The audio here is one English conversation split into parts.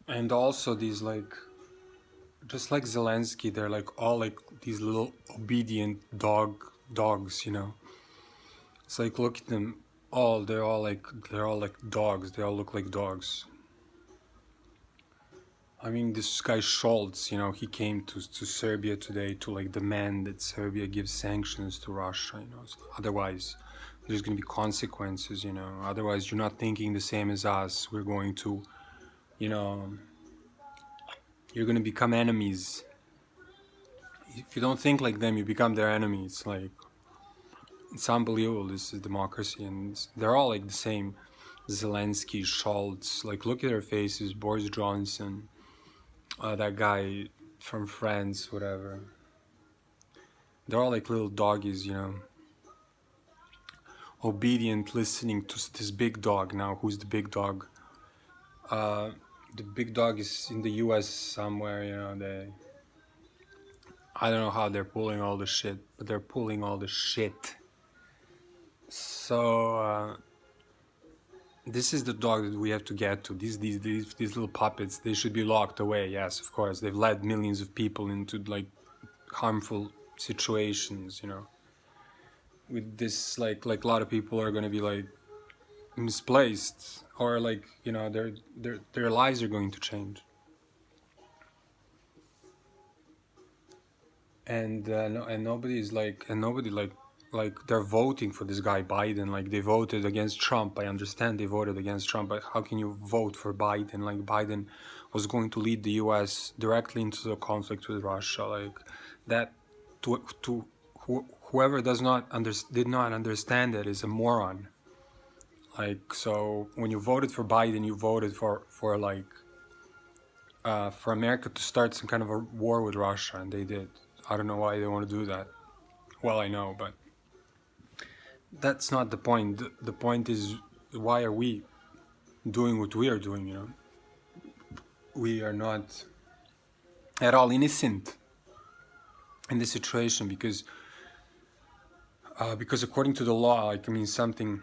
And also these just like Zelensky, they're all like these little obedient dogs, you know. It's like, look at them all, they're all like dogs, they all look like dogs. I mean, this guy Scholz, you know, he came to Serbia today to like demand that Serbia gives sanctions to Russia, you know. So otherwise, there's going to be consequences, you know. Otherwise, you're not thinking the same as us. We're going to, you know, you're going to become enemies. If you don't think like them, you become their enemies. Like, it's unbelievable. This is democracy, and they're all like the same. Zelensky, Scholz, like look at their faces. Boris Johnson, that guy from France, whatever. They're all like little doggies, you know, obedient, listening to this big dog. Now, who's the big dog? Uh, the big dog is in the U.S. somewhere, you know. I don't know how they're pulling all the shit, but they're pulling all the shit. So this is the dog that we have to get to. These little puppets, they should be locked away. Yes, of course, they've led millions of people into like harmful situations, you know. With this, like a lot of people are gonna be like misplaced, or like, you know, their lives are going to change. And nobody is like, and nobody like they're voting for this guy Biden. Like, they voted against Trump. I understand they voted against Trump, but how can you vote for Biden? Like, Biden was going to lead the US directly into the conflict with Russia. Like that, to whoever did not understand it is a moron. Like, so when you voted for Biden, you voted for like for America to start some kind of a war with Russia, and they did. I don't know why they want to do that. Well, I know, but that's not the point. The point is, why are we doing what we are doing, you know? We are not at all innocent in this situation because according to the law, like, I mean, something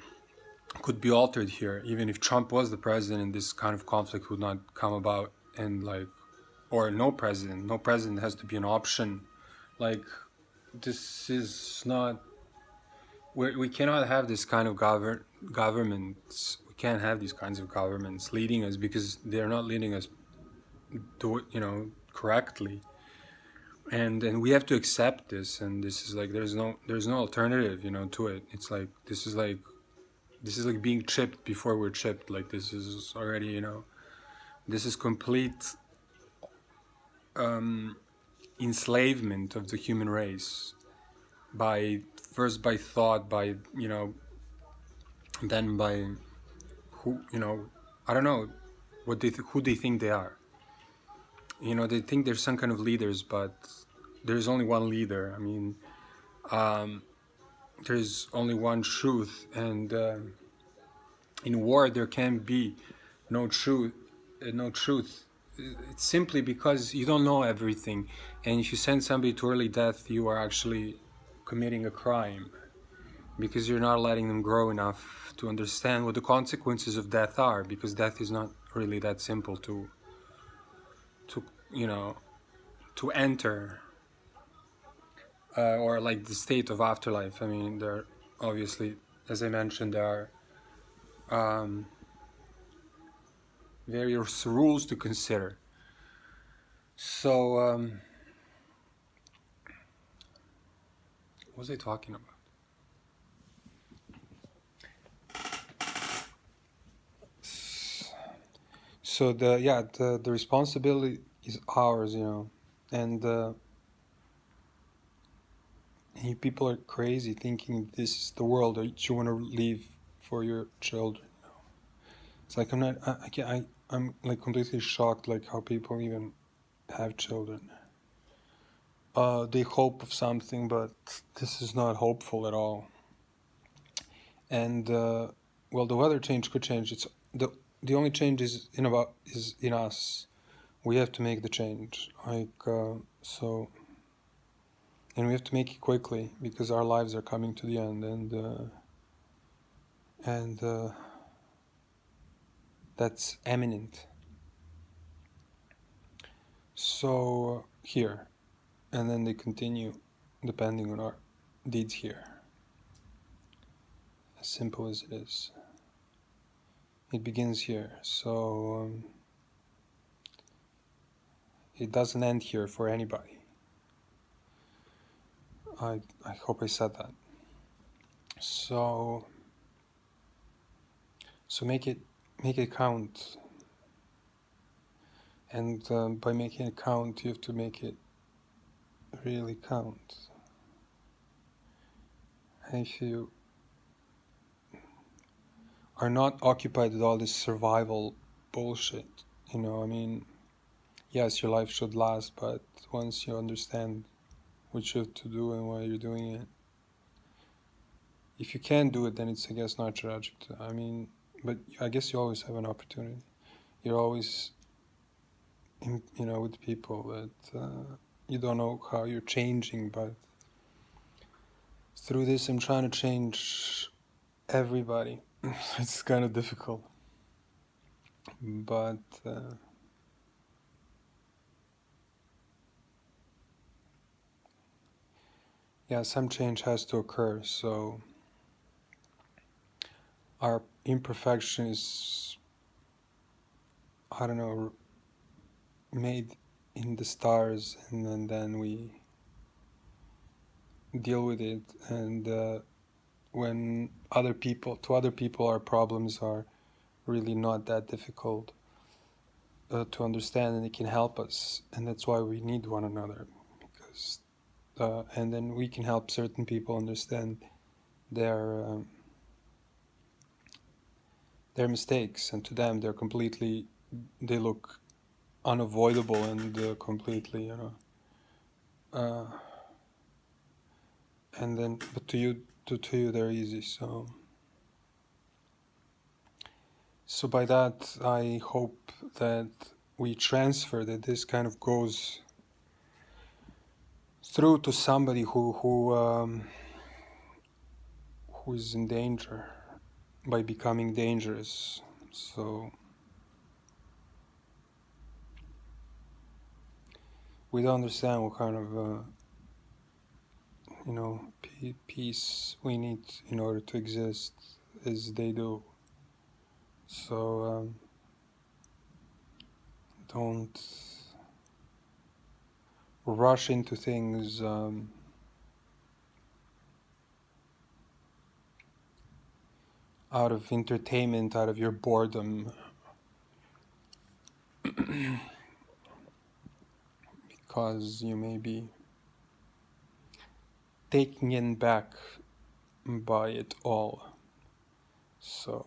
could be altered here. Even if Trump was the president, this kind of conflict would not come about. And like, or no president has to be an option. Like, this is not, we cannot have this kind of governments. We can't have these kinds of governments leading us, because they're not leading us to, you know, correctly. And we have to accept this. And this is like, there's no alternative, you know, to it. It's like, this is like being chipped before we're chipped. Like, this is already, you know, this is complete enslavement of the human race, by first by thought, by, you know, then by who, you know, I don't know who they think they are. You know, they think they're some kind of leaders, but there's only one leader. I mean, there's only one truth, and in war there can be no truth. No truth. It's simply because you don't know everything, and if you send somebody to early death, you are actually committing a crime, because you're not letting them grow enough to understand what the consequences of death are, because death is not really that simple to you know, to enter, or like the state of afterlife. I mean, there obviously, as I mentioned, there are various rules to consider. So what was I talking about? So the responsibility is ours, you know. And you people are crazy thinking this is the world that you want to leave for your children. It's like, I'm like completely shocked, like how people even have children. They hope of something, but this is not hopeful at all. And well, the weather change could change. It's the only change is in us. We have to make the change, like so, and we have to make it quickly, because our lives are coming to the end, and that's imminent. So here, and then they continue depending on our deeds here. As simple as it is. It begins here, so it doesn't end here for anybody. I hope I said that. So make it count, and by making it count, you have to make it really count. And if you are not occupied with all this survival bullshit, I mean, yes, your life should last, but once you understand what you have to do and why you're doing it, if you can't do it, then it's, I guess, not tragic. I mean, but I guess you always have an opportunity. You're always, with people that you don't know how you're changing, but through this, I'm trying to change everybody. It's kind of difficult, but yeah, some change has to occur. So our imperfection is, I don't know, made in the stars, and then we deal with it. And when to other people, our problems are really not that difficult to understand, and it can help us. And that's why we need one another, because and then we can help certain people understand their mistakes, and to them they look unavoidable and completely, and then, but to you they're easy. So by that, I hope that we transfer that this kind of goes through to somebody who is in danger by becoming dangerous. So we don't understand what kind of peace we need in order to exist as they do. So don't rush into things out of entertainment, out of your boredom, because you may be taken in back by it all. So